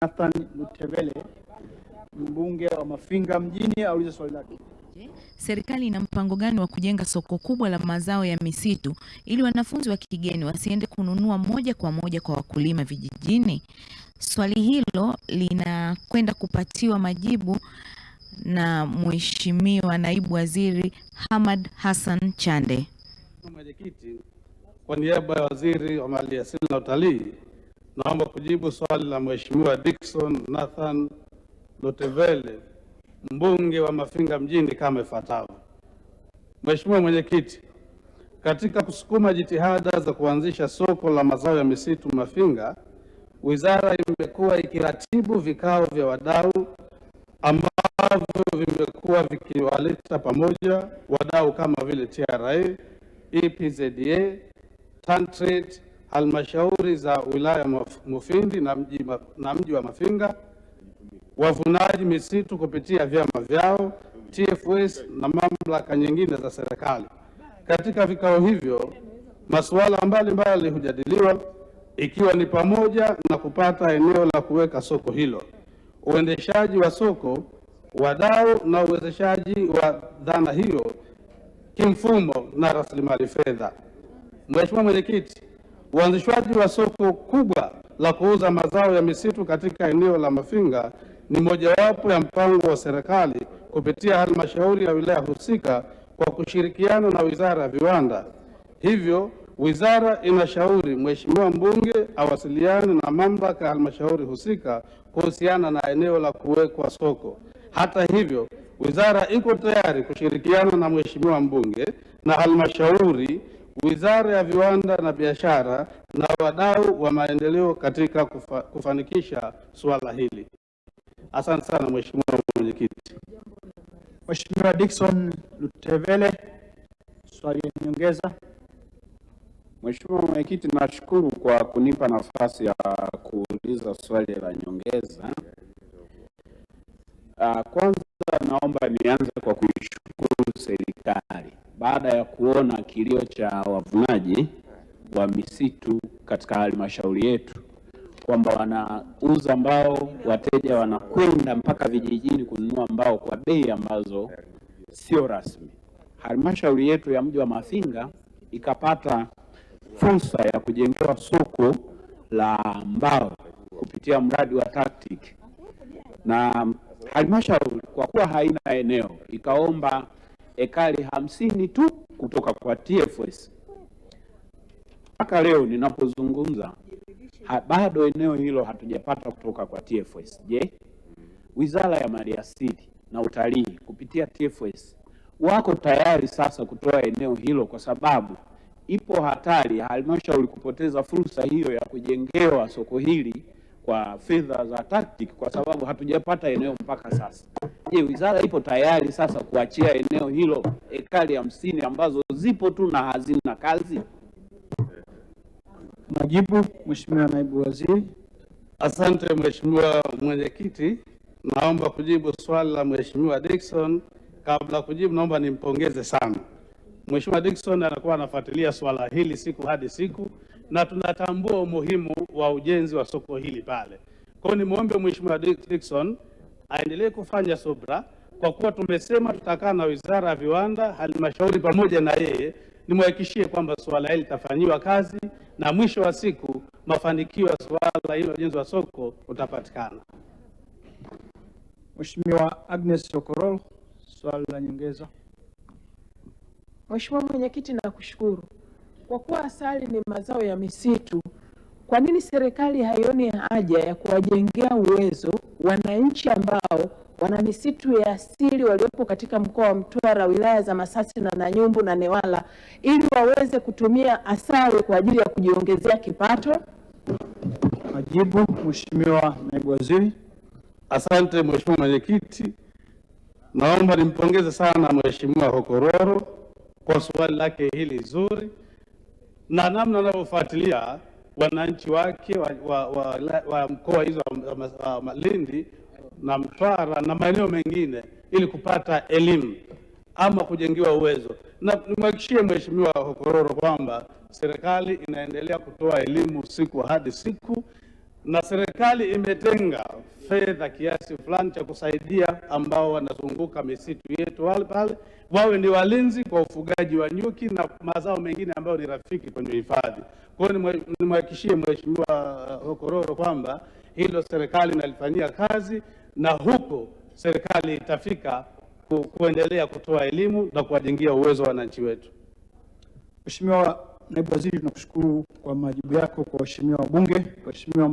Nathan Lutevele, mbunge wa Mafinga mjini, aulize swali lake. Serikali ina mpango gani wa kujenga soko kubwa la mazao ya misitu ili wanafunzi wa kigeni wasiende kununua moja kwa moja kwa wakulima vijijini? Swali hilo linakwenda kupatiwa majibu na Mheshimiwa Naibu Waziri Hamad Hassan Chande. Mwenyekiti, kwa niaba ya Waziri wa Maliasili na Utalii, naomba kujibu swali la Mheshimiwa Dickson Nathan Lutevele, mbunge wa Mafinga mjini kama ifuatavyo. Mheshimiwa Mwenyekiti, katika kusukuma jitihada za kuanzisha soko la mazao ya misitu Mafinga, Wizara imekuwa ikiratibu vikao vya wadau ambavyo vimekuwa vikiwaleta pamoja wadau kama vile TRA, EPZA, TanTrade, halmashauri za wilaya Mufindi na mji wa Mafinga, wavunaji misitu kupitia vyama vyao, TFS na mamlaka nyingine za serikali. Katika vikao hivyo, masuala mbalimbali hujadiliwa ikiwa ni pamoja na kupata eneo la kuweka soko hilo, uendeshaji wa soko, wadau na uwezeshaji wa dhana hiyo kimfumo na rasilimali fedha. Mheshimiwa Mwenyekiti, uanzishwaji wa soko kubwa la kuuza mazao ya misitu katika eneo la Mafinga ni mojawapo ya mpango wa serikali kupitia halmashauri ya wilaya husika kwa kushirikiana na Wizara ya Viwanda. Hivyo, wizara inashauri Mheshimiwa mbunge awasiliane na mamlaka ya halmashauri husika kuhusiana na eneo la kuwekwa soko. Hata hivyo, wizara iko tayari kushirikiana na Mheshimiwa mbunge na halmashauri, Wizara ya Viwanda na Biashara na wadau wa maendeleo katika kufanikisha suala hili. Asante sana Mheshimiwa Mwenyekiti. Mheshimiwa Dickson Lutevele, swali la nyongeza. Mheshimiwa Mwenyekiti, nashukuru kwa kunipa nafasi ya kuuliza swali la nyongeza. Kwanza naomba nianze kwa kuishukuru serikali baada ya kuona kilio cha wavunaji wa misitu katika halmashauri yetu kwamba wanauza mbao, wateja wanakwenda mpaka vijijini kununua mbao kwa bei ambazo sio rasmi. Halmashauri yetu ya mji wa Mafinga ikapata fursa ya kujengewa soko la mbao kupitia mradi wa TACTIC, na halmashauri kwa kuwa haina eneo ikaomba ekari 50 tu kutoka kwa TFS. Mpaka leo ninapozungumza bado eneo hilo hatujapata kutoka kwa TFS. Je, Wizara ya Maliasili na Utalii kupitia TFS wako tayari sasa kutoa eneo hilo, kwa sababu ipo hatari ya halmashauri kupoteza fursa hiyo ya kujengewa soko hili kwa fedha za TACTIC kwa sababu hatujapata eneo mpaka sasa. Je, wizara ipo tayari sasa kuachia eneo hilo ekari 50 ambazo zipo tu na hazina kazi? Majibu, Mheshimiwa Naibu Waziri. Asante Mheshimiwa Mwenyekiti, naomba kujibu swali la Mheshimiwa Dickson. Kabla kujibu, naomba nimpongeze sana Mheshimiwa Dickson, anakuwa anafuatilia swala hili siku hadi siku na tunatambua umuhimu wa ujenzi wa soko hili pale. Kwa hiyo nimuombe Mheshimiwa Dickson aendelee kufanya subra, kwa kuwa tumesema tutakaa na Wizara ya Viwanda, halmashauri pamoja na yeye, nimhakikishie kwamba swala hili litafanyiwa kazi na mwisho wa siku mafanikio ya swala hilo ujenzi wa soko utapatikana. Mheshimiwa Agnes Okorol, swali la nyongeza. Mheshimiwa Mwenyekiti, nakushukuru. Kwa kuwa asali ni mazao ya misitu, kwa nini serikali haioni haja ya kuwajengea uwezo wananchi ambao wana misitu ya asili waliopo katika mkoa wa Mtwara, wilaya za Masasi na Nanyumbu na Newala, ili waweze kutumia asali kwa ajili ya kujiongezea kipato? Majibu, Mheshimiwa Naibu Waziri. Asante Mheshimiwa Mwenyekiti, naomba nimpongeze sana Mheshimiwa Hokororo kwa swali lake hili zuri na namna anavyofuatilia wananchi wake wa mkoa hizo wa Lindi na Mtwara na maeneo mengine ili kupata elimu ama kujengiwa uwezo. Na nimhakikishie Mheshimiwa Hokororo kwamba serikali inaendelea kutoa elimu siku hadi siku na serikali imetenga fedha kiasi fulani cha kusaidia ambao wanazunguka misitu yetu wale pale, wawe ni walinzi kwa ufugaji wa nyuki na mazao mengine ambayo ni rafiki kwenye hifadhi. Kwa hiyo nimhakikishie Mheshimiwa Okororo kwamba hilo serikali inalifanyia kazi, na huko serikali itafika kuendelea kutoa elimu na kuwajengia uwezo wa wananchi wetu. Mheshimiwa Naibu Waziri, tunakushukuru kwa majibu yako kwa waheshimiwa wabunge. Mheshimiwa